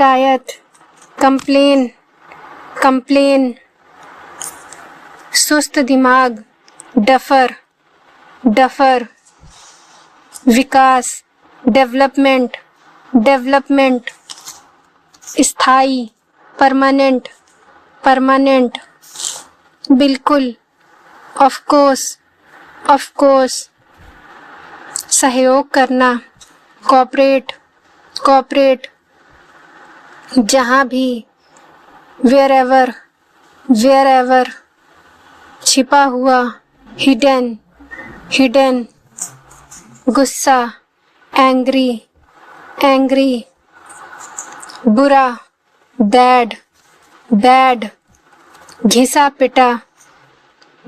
शिकायत, complain, complain. सुस्त दिमाग, डफर, डफर। विकास, डेवलपमेंट, डेवलपमेंट। स्थायी, परमानेंट, परमानेंट। बिल्कुल, ऑफ कोर्स, ऑफ कोर्स। सहयोग करना, कोऑपरेट, कोऑपरेट। जहाँ भी, वेयरएवर, वेयरएवर। छिपा हुआ, हिडन, हिडन। गुस्सा, एंग्री, एंग्री। बुरा, बैड, बैड। घिसा पिटा,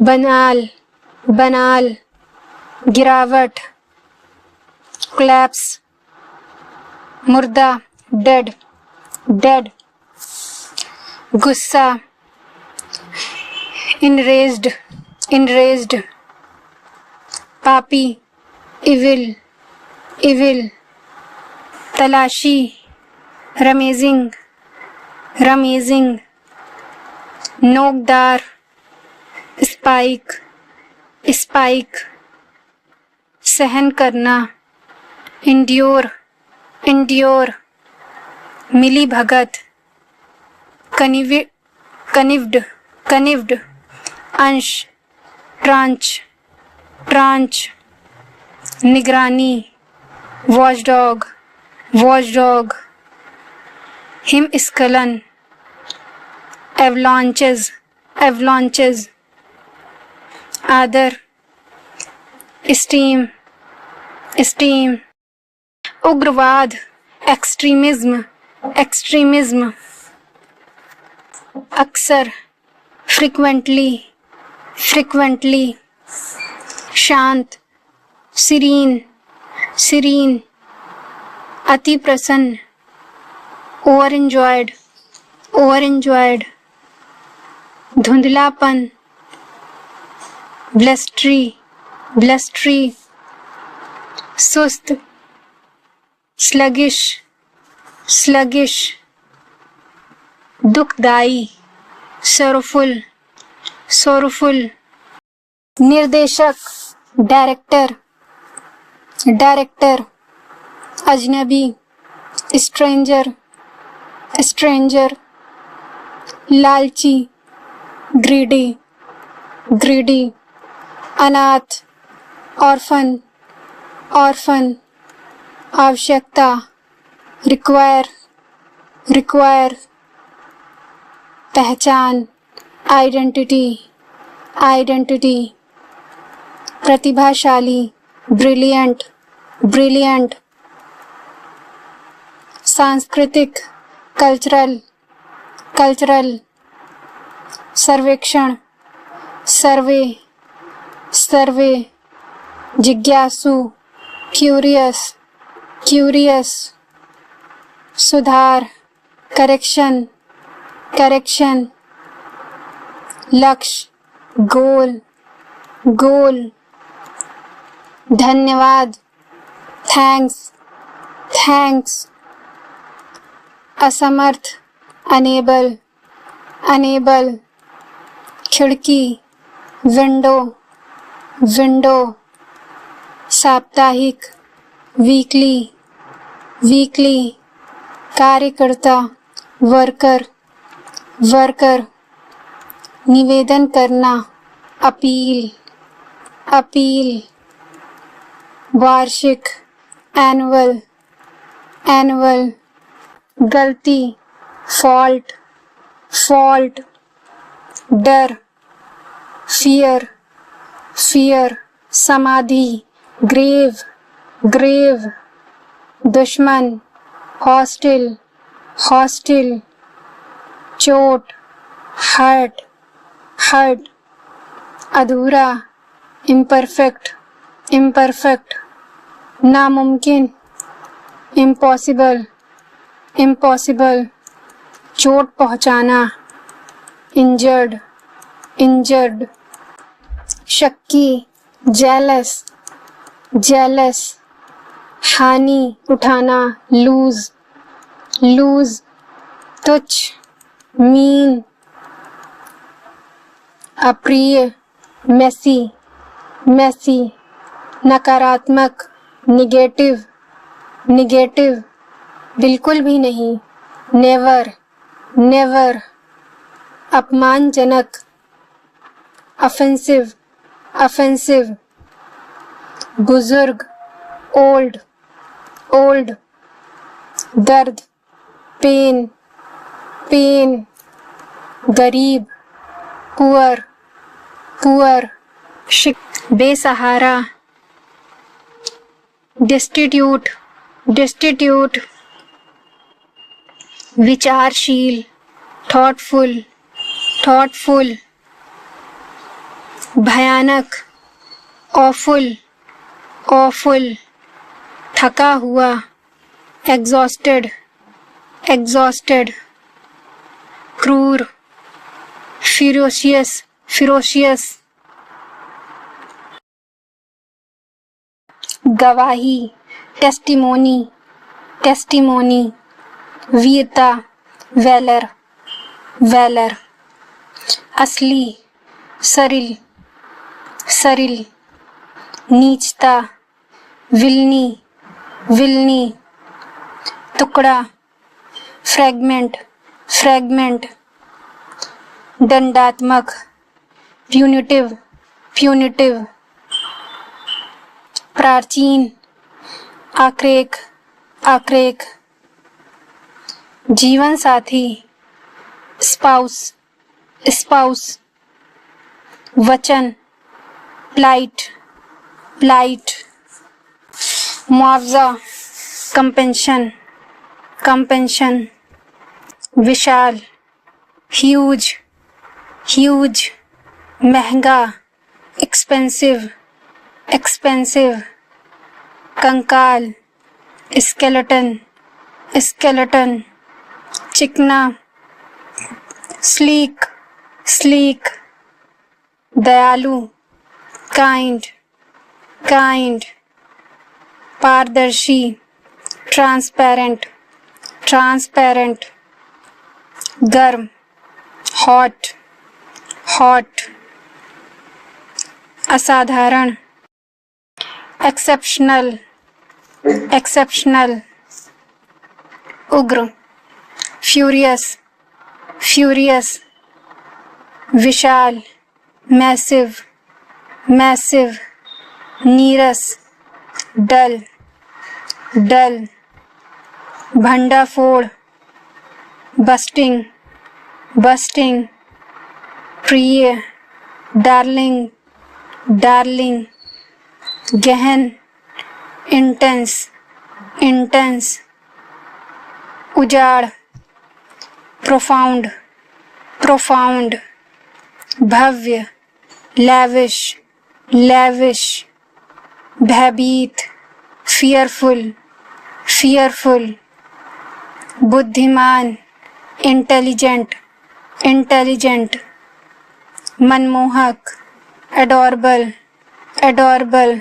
बनाल, बनाल। गिरावट, कोलैप्स। मुर्दा, डेड, डेड। गुस्सा, enraged, enraged। पापी, evil, evil। तलाशी, रमेजिंग, रमेजिंग। नोकदार, स्पाइक, स्पाइक। सहन करना, इंड्योर, इंड्योर। मिली भगत, कनिव्ड, कनिव्ड। अंश, ट्रांच, ट्रांच। निगरानी, वॉचडॉग, वॉचडॉग। हिमस्खलन, एवलॉन्चेस, एवलॉन्चेस। आदर, स्टीम, स्टीम। उग्रवाद, एक्सट्रीमिज्म, एक्सट्रीमिज्म। अक्सर, फ्रीक्वेंटली, फ्रीक्वेंटली। शांत, सीरीन, सीरीन। अति प्रसन्न, ओवर एंजॉयड, ओवर एंजॉयड। धुंधलापन, ब्लस्टरी, ब्लस्टरी। सुस्त, स्लगिश, स्लगिश। दुखदाई, सोरफुल, सोरफुल। निर्देशक, डायरेक्टर, डायरेक्टर। अजनबी, स्ट्रेंजर, स्ट्रेंजर। लालची, ग्रीडी, ग्रीडी। अनाथ, ऑर्फन, ऑर्फन। आवश्यकता, रिक्वायर, रिक्वायर। पहचान, आइडेंटिटी, आइडेंटिटी। प्रतिभाशाली, ब्रिलियंट, ब्रिलियंट। सांस्कृतिक, कल्चरल, कल्चरल। सर्वेक्षण, सर्वे, सर्वे। जिज्ञासु, क्यूरियस, क्यूरियस। सुधार, करेक्शन, करेक्शन। लक्ष्य, गोल, गोल। धन्यवाद, थैंक्स, थैंक्स। असमर्थ, अनेबल, अनेबल। खिड़की, विंडो, विंडो। साप्ताहिक, वीकली, वीकली। कार्यकर्ता, वर्कर, वर्कर। निवेदन करना, अपील, अपील। वार्षिक, एनुअल, एनुअल। गलती, फॉल्ट, फॉल्ट। डर, फियर, फियर। समाधि, ग्रेव, ग्रेव। दुश्मन, हॉस्टिल, हॉस्टिल। चोट, हर्ट, हर्ट। अधूरा, इम्परफेक्ट, इम्परफेक्ट। नामुमकिन, इम्पॉसिबल, इम्पॉसिबल। चोट पहुंचाना, इंजर्ड, इंजर्ड। शक्की, जेलस, जेलस। हानि उठाना, लूज, लूज। तुच्छ, मीन, अप्रिय, मेसी, मेसी, नकारात्मक, निगेटिव, निगेटिव, बिल्कुल भी नहीं, नेवर, नेवर, अपमानजनक, ऑफेंसिव, ऑफेंसिव, बुजुर्ग, ओल्ड, ओल्ड, दर्द, पेन, पेन, गरीब, पुअर, पुअर, बेसहारा, डिस्टिट्यूट, डिस्टिट्यूट, विचारशील, थॉटफुल, थॉटफुल, भयानक, ऑफुल, ऑफुल, थका हुआ, एग्जॉस्टेड, एग्जॉस्टेड, क्रूर, फिरोशियस, फिरोशियस, गवाही, टेस्टिमोनी, टेस्टिमोनी, वीरता, वैलर, वैलर, असली, सरिल, सरिल, नीचता, विलनी, विलनी, टुकड़ा, फ्रैगमेंट, फ्रैगमेंट, दंडात्मक, प्यूनिटिव, प्यूनिटिव, प्राचीन, आक्रेक, आक्रेक, जीवन साथी, स्पाउस, स्पाउस, वचन, प्लाइट, प्लाइट, मुआवजा, कंपेंशन, कंपेंशन, विशाल, ह्यूज, ह्यूज, महंगा, एक्सपेंसिव, एक्सपेंसिव, कंकाल, स्केलेटन, स्केलेटन, चिकना, स्लीक, स्लीक, दयालु, काइंड, काइंड, पारदर्शी, ट्रांसपेरेंट, ट्रांसपेरेंट, गर्म, हॉट, हॉट, असाधारण, एक्सेप्शनल, एक्सेप्शनल, उग्र, फ्यूरियस, फ्यूरियस, विशाल, मैसिव, मैसिव, नीरस, डल, डल, भंडाफोड़, बस्टिंग, बस्टिंग, प्रिय, डार्लिंग, डार्लिंग, गहन, इंटेंस, इंटेंस, उजाड़, प्रोफाउंड, प्रोफाउंड, भव्य, लैविश, लैविश, भयभीत, फियरफुल, फियरफुल, बुद्धिमान, इंटेलिजेंट, इंटेलिजेंट, मनमोहक, एडोरेबल, एडोरेबल,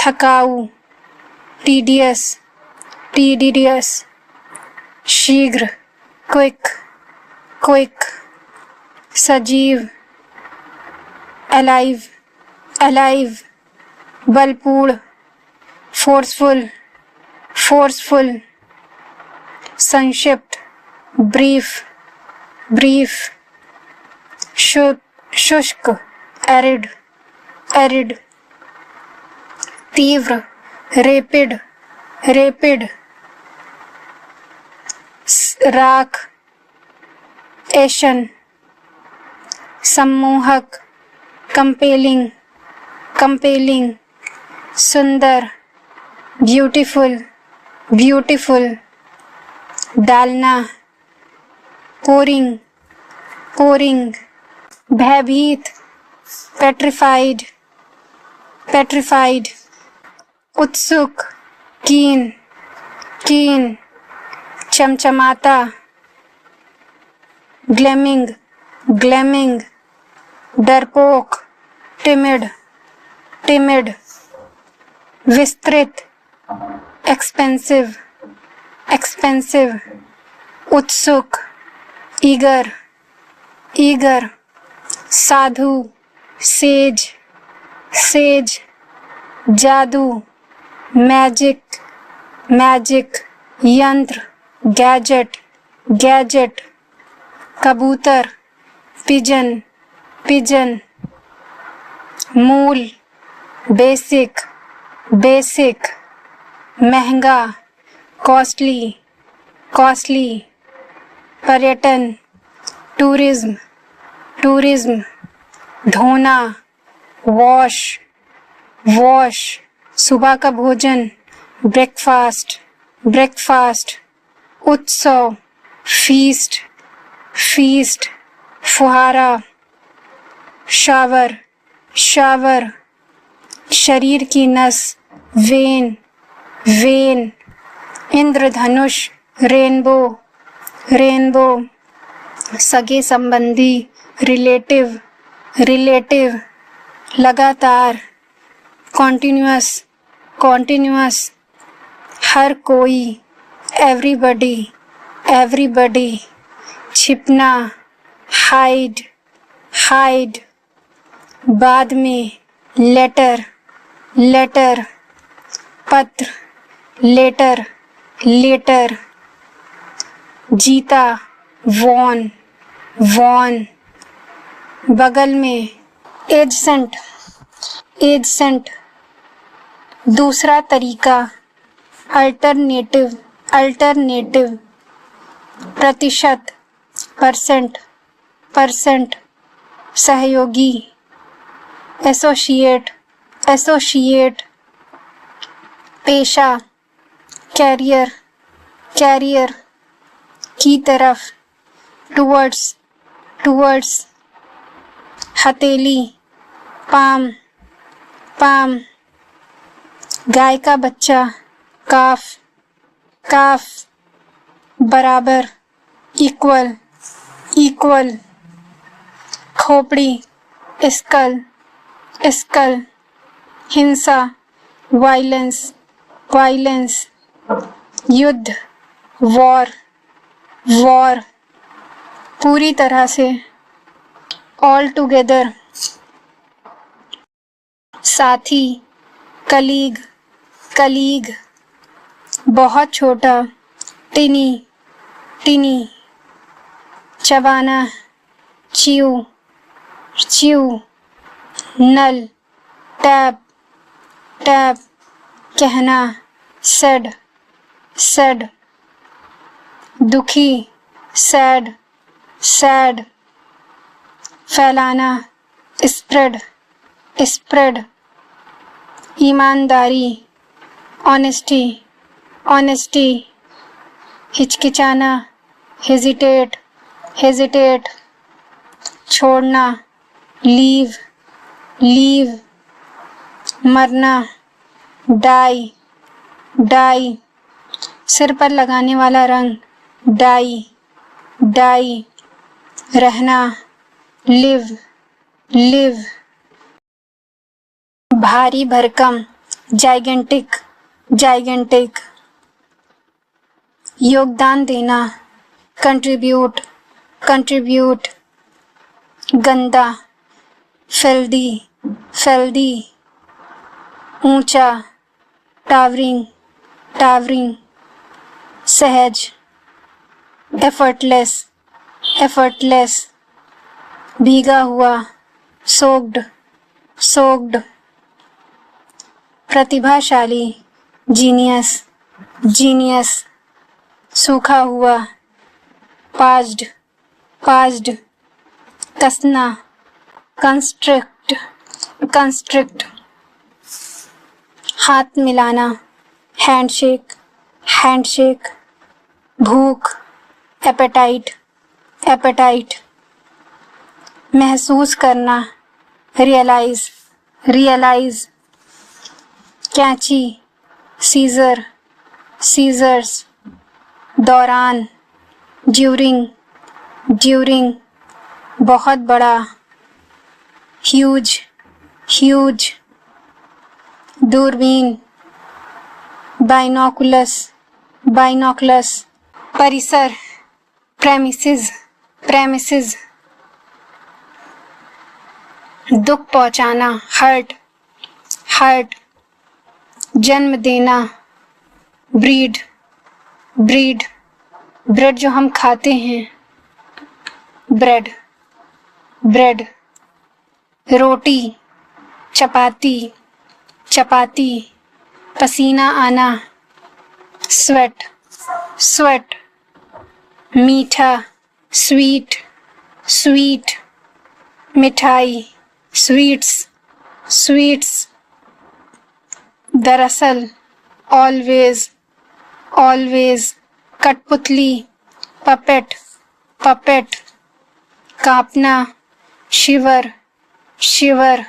थकाऊ, टीडियस, टीडियस, शीघ्र, क्विक, क्विक, सजीव, अलाइव, अलाइव, बलपूर्ण, फोर्सफुल, फोर्सफुल, संक्षिप्त, ब्रीफ, ब्रीफ, शुष्क, एरिड, एरिड, तीव्र, रेपिड, रेपिड, राख, एशन, सम्मोहक, कंपेलिंग, कंपेलिंग, सुंदर, ब्यूटीफुल, ब्यूटीफुल, डालना, पोरिंग, पोरिंग, भयभीत, पेट्रिफाइड, पेट्रिफाइड, उत्सुक, कीन, कीन, चमचमाता, ग्लैमिंग, ग्लैमिंग, डरपोक, टिमिड, टिमिड, विस्तृत, एक्सपेंसिव, एक्सपेंसिव, उत्सुक, ईगर, ईगर, साधु, सेज, सेज, जादू, मैजिक, मैजिक, यंत्र, गैजेट, गैजेट, कबूतर, पिजन, पिजन, मूल, बेसिक, बेसिक, महंगा, कॉस्टली, कॉस्टली, पर्यटन, टूरिज्म, टूरिज्म, धोना, वॉश, वॉश, सुबह का भोजन, ब्रेकफास्ट, ब्रेकफास्ट, उत्सव, फीस्ट, फीस्ट, फुहारा, शावर, शावर, शरीर की नस, when, when, Indradhanush, rainbow, rainbow, सगे संबंधी, रिलेटिव, रिलेटिव, लगातार, कॉन्टिन्यूअस, कॉन्टिन्यूअस, हर कोई, एवरीबडी, एवरीबडी, छिपना, हाइड, हाइड, बाद में, लेटर, लेटर, पत्र, लेटर, लेटर, जीता, वॉन, वॉन, बगल में, एडसेंट, एडसेंट, दूसरा तरीका, अल्टरनेटिव, अल्टरनेटिव, प्रतिशत, परसेंट, परसेंट, सहयोगी, एसोसिएट, एसोसिएट, पेशा, कैरियर, कैरियर, की तरफ, टुवर्ड्स, टुवर्ड्स, हथेली, पाम, पाम, गाय का बच्चा, काफ, काफ, बराबर, इक्वल, इक्वल, खोपड़ी, स्कल, स्कल, हिंसा, वायलेंस, वायलेंस, युद्ध, वॉर, वॉर, पूरी तरह से, ऑल टुगेदर, साथी, कलीग, कलीग, बहुत छोटा, टिनी, टिनी, चबाना, च्यू, च्यू, नल, टैप, टैप, कहना, सेड, सेड, दुखी, सैड, सैड, फैलाना, स्प्रेड, स्प्रेड, ईमानदारी, ऑनेस्टी, ऑनेस्टी, हिचकिचाना, हेजिटेट, हेजिटेट, छोड़ना, लीव, लीव, मरना, डाई, डाई, सिर पर लगाने वाला रंग, डाई, डाई, रहना, लिव, लिव, भारी भरकम, जाइगेंटिक, जाइगेंटिक, योगदान देना, कंट्रीब्यूट, कंट्रीब्यूट, गंदा, फिल्दी, फिल्दी, ऊंचा, टावरिंग, टावरिंग, सहज, एफर्टलेस, एफर्टलेस, भीगा हुआ, सोक्ड, सोक्ड, प्रतिभाशाली, जीनियस, जीनियस, सूखा हुआ, पाज्ड, पाज्ड, कसना, कंस्ट्रिक्ट, कंस्ट्रिक्ट, हाथ मिलाना, हैंडशेक, हैंडशेक, भूख, एपेटाइट, एपेटाइट, महसूस करना, रियलाइज, रियलाइज, कैंची, सीजर, सीजर्स, दौरान, ड्यूरिंग, ड्यूरिंग, बहुत बड़ा, ह्यूज, ह्यूज, दूरबीन, बाइनोकुलस, बाइनोकुलस, परिसर, प्रेमिसेस, प्रेमिसेस। दुख पहुंचाना, हर्ट, हर्ट। जन्म देना, ब्रीड, ब्रीड। ब्रेड जो हम खाते हैं, ब्रेड, ब्रेड। रोटी, चपाती, चपाती। पसीना आना, स्वेट, स्वेट। मीठा, स्वीट, स्वीट। मिठाई, स्वीट्स, स्वीट्स। दरअसल, ऑलवेज, ऑलवेज। कठपुतली, पपेट, पपेट। कांपना, शिवर, शिवर।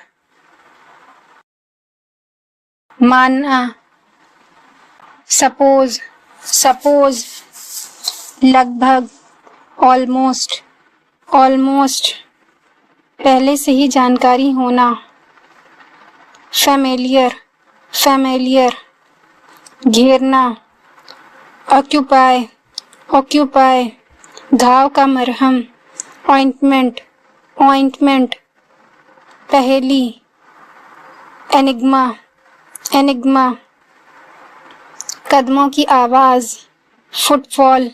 मानना, सपोज, सपोज। लगभग, ऑलमोस्ट, ऑलमोस्ट। पहले से ही जानकारी होना, फैमिलियर, फैमिलियर। घेरना, ऑक्यूपाई, ऑक्यूपाई। घाव का मरहम, ऑइंटमेंट, ऑइंटमेंट। पहेली, एनिग्मा, एनिग्मा। कदमों की आवाज़, फुटफॉल,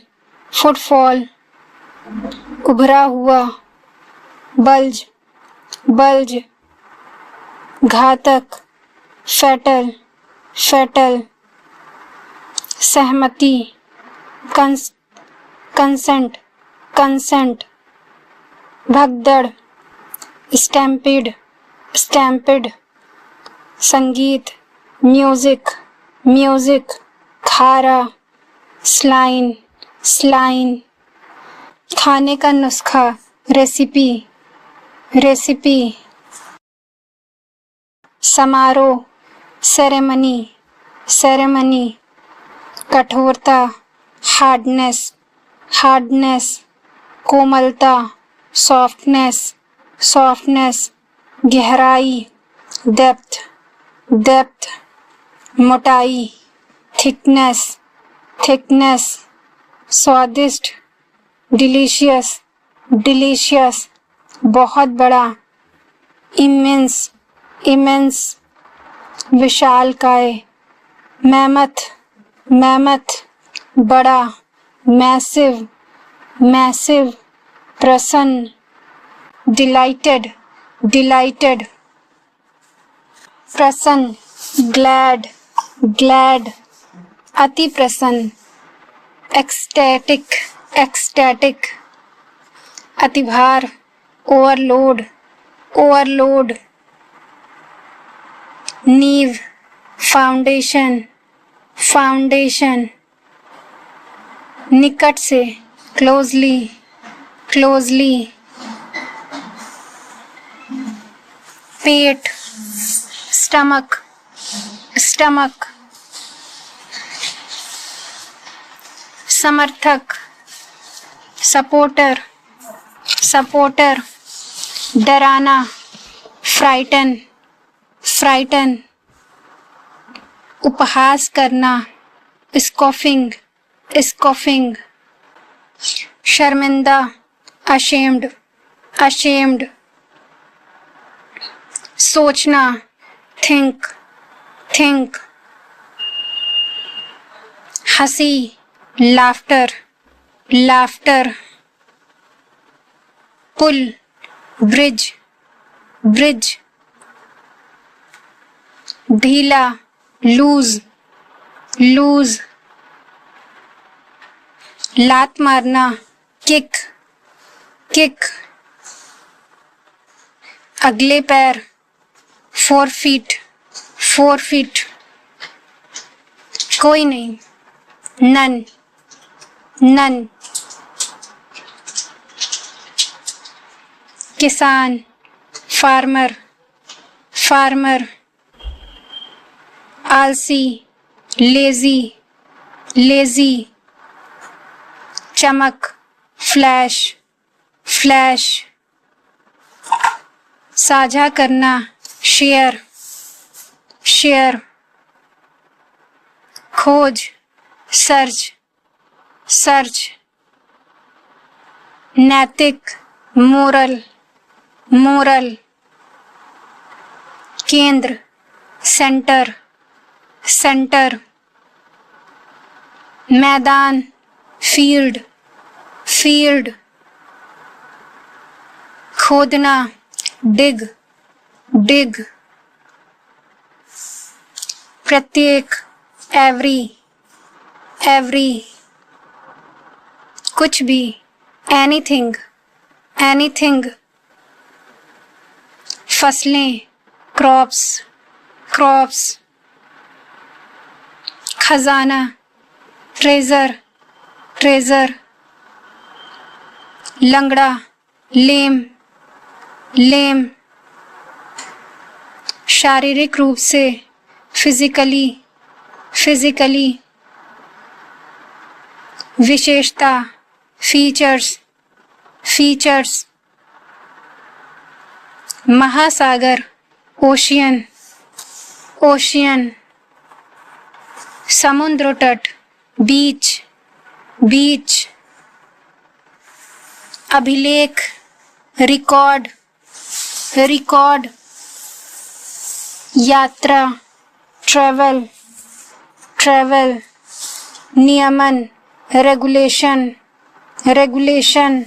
फुटफॉल। उभरा हुआ, बल्ज, बल्ज। घातक, फैटल, फैटल। सहमति, कंसेंट, कंसेंट। भगदड़, स्टैम्पिड, स्टैम्पिड। संगीत, म्यूजिक, म्यूजिक। खारा, स्लाइन, स्लाइन। खाने का नुस्खा, रेसिपी, रेसिपी। समारोह, सेरेमनी, सेरेमनी। कठोरता, हार्डनेस, हार्डनेस। कोमलता, सॉफ्टनेस, सॉफ्टनेस। गहराई, डेप्थ, डेप्थ। मोटाई, थिकनेस, थिकनेस। स्वादिष्ट, डिलीशियस, डिलीशियस। बहुत बड़ा, इमेंस, इमेंस। विशालकाय, मैमथ, मैमथ। बड़ा, मैसिव, मैसिव। प्रसन्न, डिलाइटेड, डिलाइटेड। प्रसन्न, ग्लैड, ग्लैड। अति प्रसन्न, एक्सटैटिक, एक्सटैटिक। अतिभार, ओवरलोड, ओवरलोड। नींव, फाउंडेशन, फाउंडेशन। निकट से, क्लोजली, क्लोजली। पेट, स्टमक, स्टमक। समर्थक, सपोर्टर, सपोर्टर। डराना, फ्राइटन, फ्राइटन। उपहास करना, स्कॉफिंग, स्कॉफिंग। शर्मिंदा, अशेम्ड, अशेम्ड। सोचना, थिंक, थिंक। हंसी, लाफ्टर, लाफ्टर। पुल, ब्रिज, ब्रिज। ढीला, लूज, लूज। लात मारना, किक, किक। अगले पैर, 4 फीट, 4 फीट। कोई नहीं, नन, नन। किसान, फार्मर, फार्मर। आलसी, लेजी, लेजी। चमक, फ्लैश, फ्लैश। साझा करना, शेयर, शेयर। खोज, सर्च, सर्च। नैतिक, मोरल, मोरल। केंद्र, सेंटर, सेंटर। मैदान, फील्ड, फील्ड। खोदना, डिग, डिग। प्रत्येक, एवरी, एवरी। कुछ भी, एनीथिंग, एनीथिंग। फसलें, क्रॉप्स, क्रॉप्स। खजाना, ट्रेजर, ट्रेजर। लंगड़ा, लेम, लेम। शारीरिक रूप से, फिजिकली, फिजिकली। विशेषता, फीचर्स, फीचर्स। महासागर, ओशियन, ओशियन। समुद्र तट, बीच, बीच। अभिलेख, रिकॉर्ड, रिकॉर्ड। यात्रा, ट्रैवल, ट्रैवल। नियमन, रेगुलेशन, रेगुलेशन।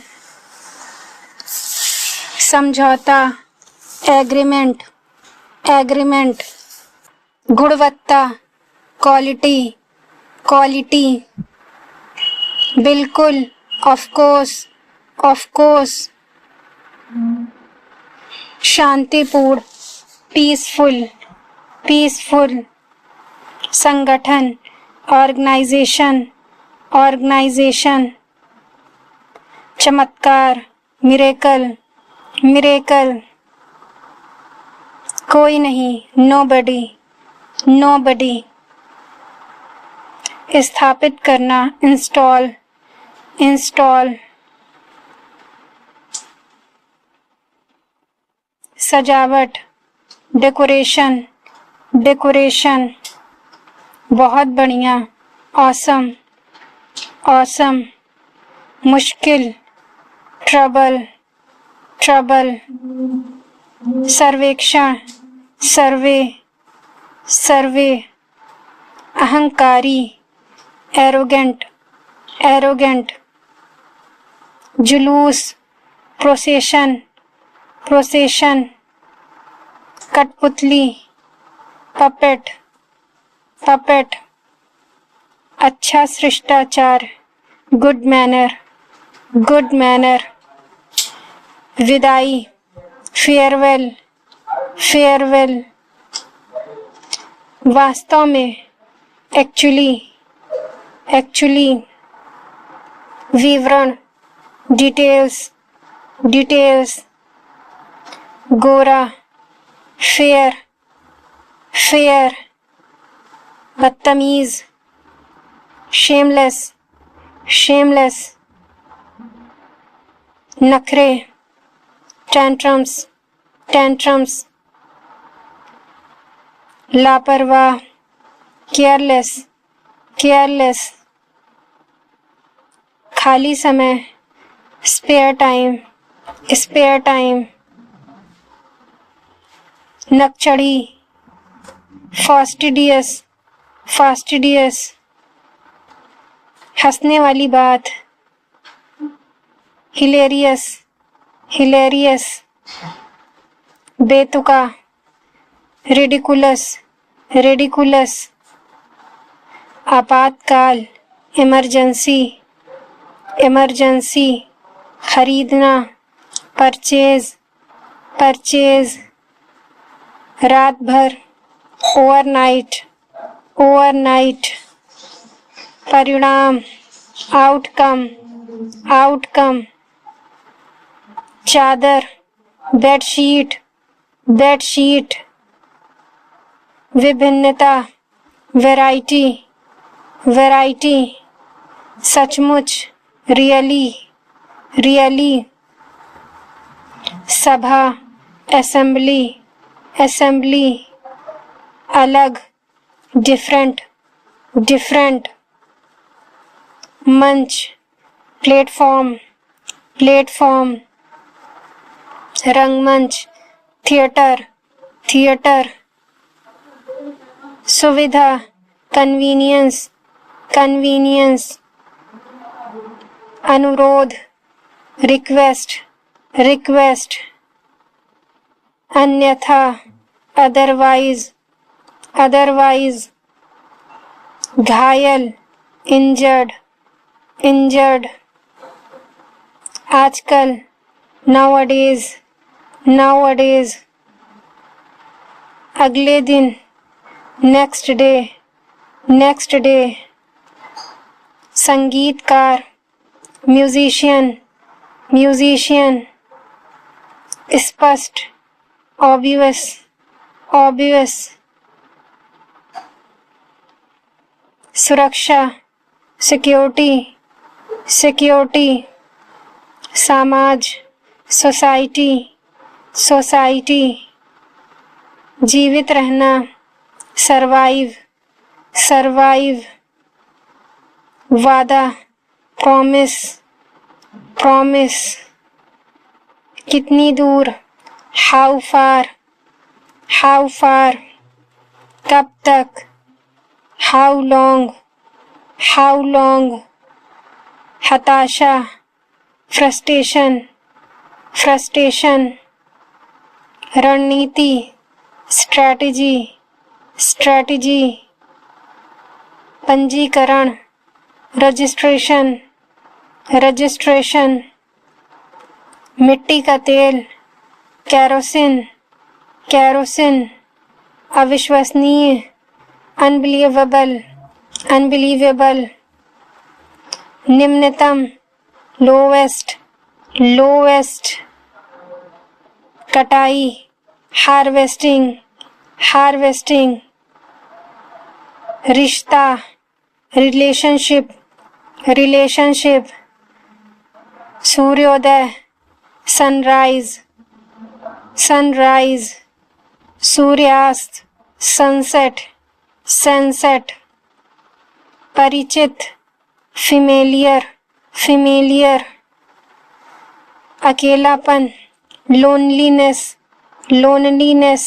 समझौता, एग्रीमेंट, एग्रीमेंट। गुणवत्ता, क्वालिटी, क्वालिटी। बिल्कुल, ऑफ कोर्स, ऑफ कोर्स। शांतिपूर्ण, पीसफुल, पीसफुल। संगठन, ऑर्गेनाइजेशन, ऑर्गेनाइजेशन। चमत्कार, मिरेकल, मिरेकल। कोई नहीं, नोबडी, नोबडी। स्थापित करना, इंस्टॉल, इंस्टॉल। सजावट, डेकोरेशन, डेकोरेशन। बहुत बढ़िया, ऑसम, ऑसम। मुश्किल, ट्रबल, ट्रबल। सर्वेक्षण, सर्वे, सर्वे। अहंकारी, एरोगेंट, एरोगेंट। जुलूस, प्रोसेशन, प्रोसेशन। कठपुतली, पपेट, पपेट। अच्छा शिष्टाचार, गुड मैनर, गुड मैनर। विदाई, फेयरवेल, फेयरवेल। वास्तव में, एक्चुअली, एक्चुअली। विवरण, डिटेल्स, डिटेल्स। गोरा, फेयर, फेयर। बदतमीज, शेमलेस, शेमलेस। नखरे, टेंट्रम्स, टेंट्रम्स। लापरवाह, केयरलेस, केयरलेस। खाली समय, स्पेयर टाइम, स्पेयर टाइम। नकचढ़ी, फास्टिडियस, फास्टिडियस। हंसने वाली बात, हिलेरियस, हिलेरियस। बेतुका, रेडिकुलस, रेडिकुलस। आपातकाल, इमरजेंसी, इमरजेंसी। खरीदना, परचेज, परचेज। रात भर, ओवरनाइट, ओवरनाइट। परिणाम, आउटकम, आउटकम। चादर, बेडशीट, बेडशीट। विभिन्नता, वैरायटी, वैरायटी। सचमुच, रियली, रियली। सभा, असेंबली, असेंबली। अलग, डिफरेंट, डिफरेंट। मंच, प्लेटफॉर्म, प्लेटफॉर्म, रंगमंच, थिएटर, थिएटर, सुविधा, कन्वीनियंस, कन्वीनियंस, अनुरोध, रिक्वेस्ट, रिक्वेस्ट, अन्यथा, अदरवाइज, अदरवाइज, घायल, इंजर्ड, इंजर्ड, आजकल, nowadays, nowadays, अगले दिन, नेक्स्ट डे, नेक्स्ट डे, संगीतकार, म्यूजिशियन, म्यूजिशियन, स्पष्ट, ऑब्वियस, ऑब्वियस, सुरक्षा, सिक्योरिटी, सिक्योरिटी, समाज, सोसाइटी, सोसाइटी, जीवित रहना, सरवाइव, सरवाइव, वादा, प्रॉमिस, प्रॉमिस, कितनी दूर, हाउ फार, हाउ फार, कब तक, हाउ लॉन्ग, हाउ लॉन्ग, हताशा, फ्रस्ट्रेशन, फ्रस्ट्रेशन, रणनीति, स्ट्रैटेजी, स्ट्रैटेजी, पंजीकरण, रजिस्ट्रेशन, रजिस्ट्रेशन, मिट्टी का तेल, कैरोसिन, कैरोसिन, अविश्वसनीय, अनबिलीवेबल, अनबिलीवेबल, निम्नतम, लोवेस्ट, लोवेस्ट, कटाई, हार्वेस्टिंग, हार्वेस्टिंग, रिश्ता, रिलेशनशिप, रिलेशनशिप, सूर्योदय, सनराइज, सनराइज, सूर्यास्त, सनसेट, सनसेट, परिचित, फिमेलियर, फिमेलियर, अकेलापन, लोनलीनेस, लोनलीनेस,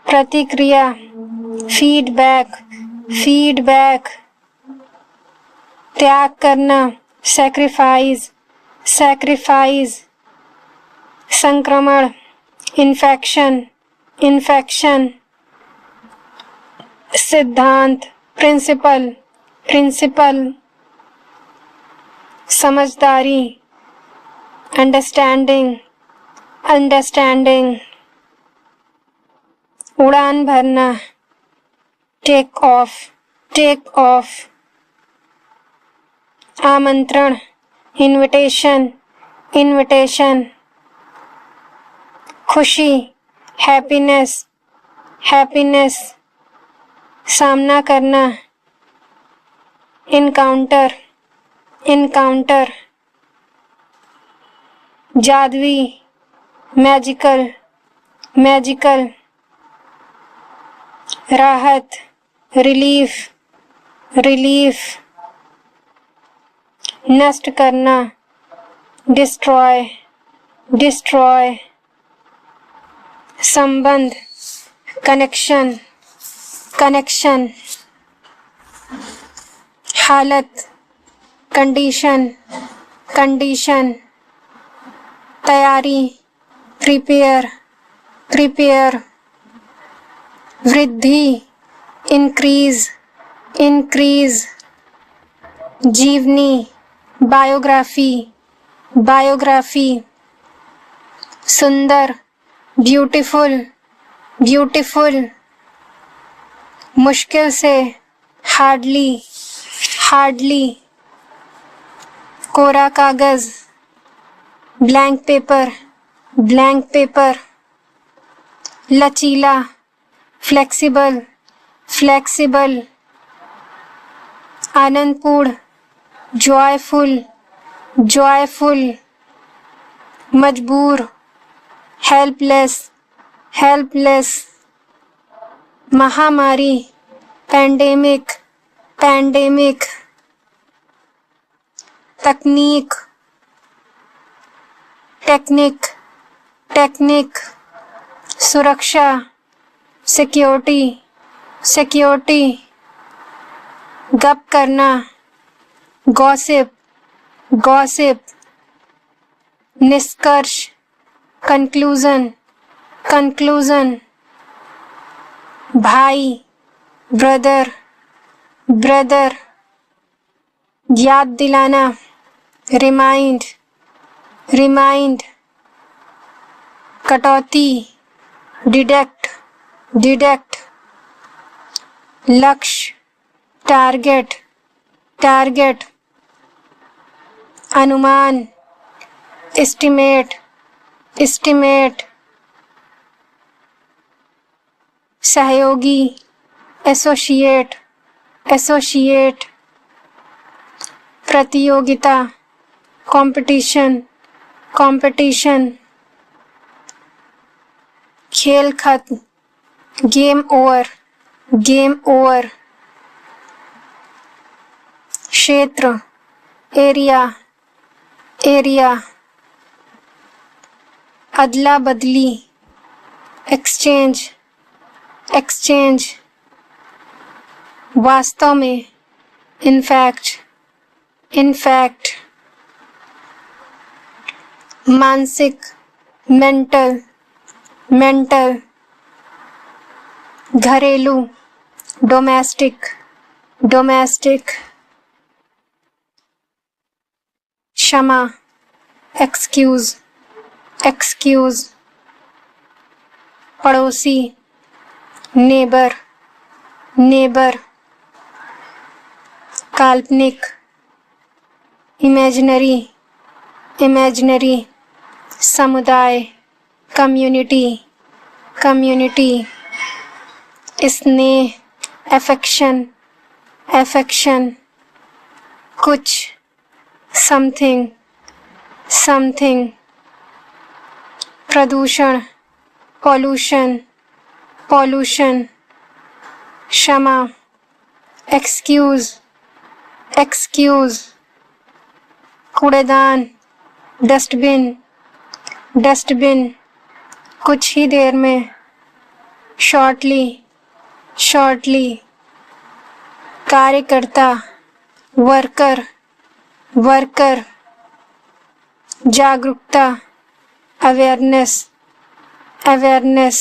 प्रतिक्रिया, फीडबैक, फीडबैक, त्याग करना, सैक्रिफाइस, सैक्रिफाइस, संक्रमण, इन्फेक्शन, इन्फेक्शन, सिद्धांत, प्रिंसिपल, प्रिंसिपल, समझदारी, अंडरस्टैंडिंग, अंडरस्टैंडिंग, उड़ान भरना, टेक ऑफ, टेक ऑफ, आमंत्रण, इनविटेशन, इनविटेशन, खुशी, हैप्पीनेस, हैप्पीनेस, सामना करना, इनकाउंटर, इनकाउंटर, जादुई, मैजिकल, मैजिकल, राहत, रिलीफ, रिलीफ, नष्ट करना, डिस्ट्रॉय, डिस्ट्रॉय, संबंध, कनेक्शन, कनेक्शन, हालत, कंडीशन, कंडीशन, तैयारी, प्रिपेयर, प्रिपेयर, वृद्धि, इंक्रीज, इंक्रीज, जीवनी, बायोग्राफी, बायोग्राफी, सुंदर, ब्यूटीफुल, ब्यूटीफुल, मुश्किल से, हार्डली, हार्डली, कोरा कागज, ब्लैंक पेपर, ब्लैंक पेपर, लचीला, फ्लेक्सिबल, फ्लेक्सिबल, आनंदपूर्ण, जॉयफुल, जॉयफुल, मजबूर, हेल्पलेस, हेल्पलेस, महामारी, पैंडेमिक, पैंडेमिक, तकनीक, टेक्निक, टेक्निक, सुरक्षा, सिक्योरिटी, सिक्योरिटी, गप करना, गॉसिप, गॉसिप, निष्कर्ष, कंक्लूजन, कंक्लूजन, भाई, ब्रदर, ब्रदर, याद दिलाना, रिमाइंड, रिमाइंड, कटौती, डिडक्ट, डिडक्ट, लक्ष्य, टारगेट, टारगेट, अनुमान, एस्टिमेट, एस्टिमेट, सहयोगी, एसोसिएट, एसोसिएट, प्रतियोगिता, कंपटीशन, कंपटीशन, खेल खत्म, गेम ओवर, गेम ओवर, क्षेत्र, एरिया, एरिया, अदला बदली, एक्सचेंज, एक्सचेंज, वास्तव में, इनफैक्ट, इनफैक्ट, मानसिक, मेंटल, मेंटल, घरेलू, डोमेस्टिक, डोमेस्टिक, क्षमा, एक्सक्यूज, एक्सक्यूज, पड़ोसी, नेबर, नेबर, काल्पनिक, इमेजिनरी, इमेजिनरी, समुदाय, कम्युनिटी, कम्युनिटी, स्नेह, अफेक्शन, अफेक्शन, कुछ, समथिंग, समथिंग, प्रदूषण, पॉल्यूशन, पॉल्यूशन, क्षमा, एक्सक्यूज, एक्सक्यूज, कूड़ेदान, डस्टबिन, डस्टबिन, कुछ ही देर में, शॉर्टली, शॉर्टली, कार्यकर्ता, वर्कर, वर्कर, जागरूकता, अवेयरनेस, अवेयरनेस,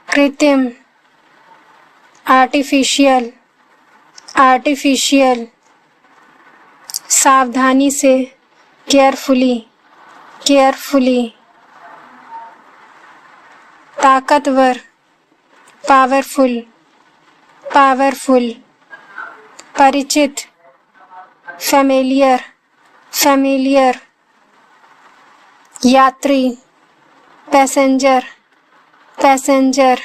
कृत्रिम, आर्टिफिशियल, आर्टिफिशियल, सावधानी से, केयरफुली, केयरफुली, ताकतवर, पावरफुल, पावरफुल, परिचित, फैमिलियर, फैमिलियर, यात्री, पैसेंजर, पैसेंजर,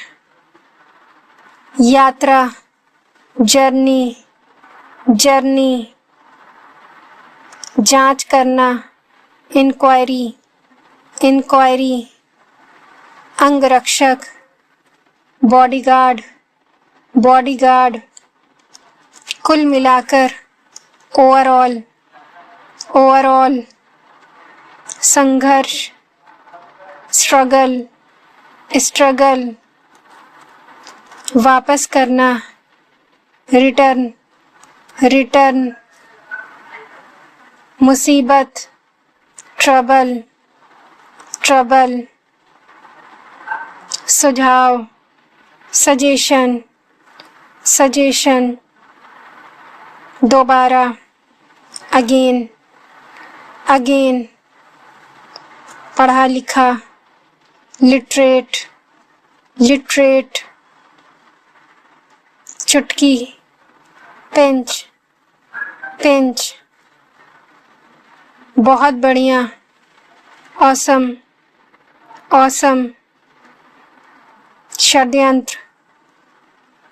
यात्रा, जर्नी, जर्नी, जांच करना, इंक्वायरी, इंक्वायरी, अंगरक्षक, बॉडीगार्ड, बॉडीगार्ड, कुल मिलाकर, ओवरऑल, ओवरऑल, संघर्ष, स्ट्रगल, स्ट्रगल, वापस करना, रिटर्न, रिटर्न, मुसीबत, ट्रबल, ट्रबल, सुझाव, सजेशन, सजेशन, दोबारा, अगेन, अगेन, पढ़ा लिखा, लिटरेट, लिटरेट, चुटकी, पिंच, पिंच, बहुत बढ़िया, ऑसम, ऑसम, षड्यंत्र,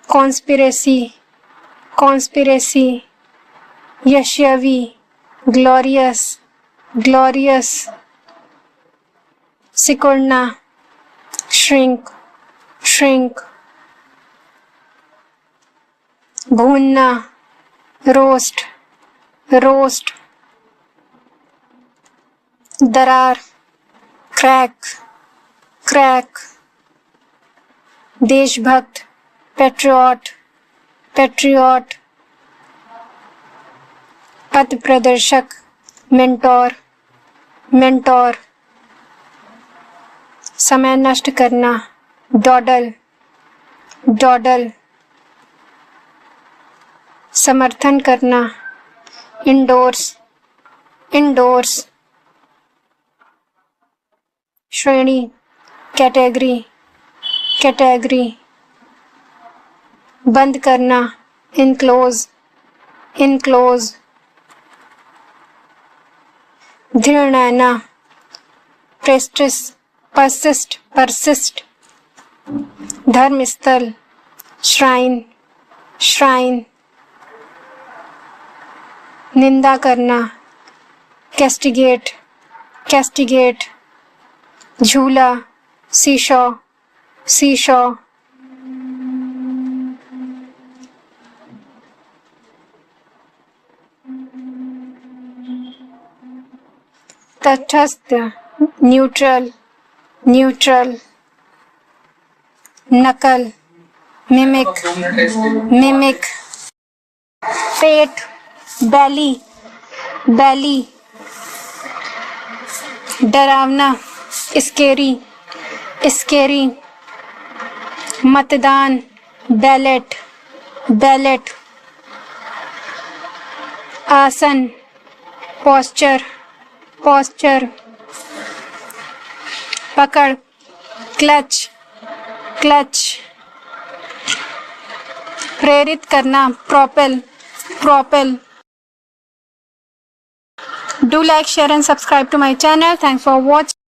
कॉन्स्पिरेसी, कॉन्स्पिरेसी, यशस्वी, ग्लोरियस, ग्लोरियस, सिकुड़ना, श्रिंक, श्रिंक, भूनना, रोस्ट, रोस्ट, दरार, क्रैक, क्रैक। देशभक्त, पेट्रियट, पेट्रियट। पथ प्रदर्शक, मेंटोर, मेंटोर। समय नष्ट करना, डॉडल, डॉडल। समर्थन करना, इंडोर्स, इंडोर्स। श्रेणी, कैटेगरी, कैटेगरी। बंद करना, इनक्लोज, इनक्लोज। दृढ़ रहना, प्रेस्टिस, परसिस्ट, परसिस्ट। धर्मस्थल, श्राइन, श्राइन। निंदा करना, कैस्टिगेट, कैस्टिगेट। झूला, सीशॉ, सीशॉ। तटस्थ, न्यूट्रल, न्यूट्रल। नकल, मिमिक, मिमिक। पेट, बैली, बैली। डरावना, स्केरी, स्केरी। मतदान, बैलेट, बैलेट। आसन, पोस्चर, पोस्चर। पकड़, क्लच, क्लच। प्रेरित करना, propel, propel. Do like, share and subscribe to my channel. Thanks for watching.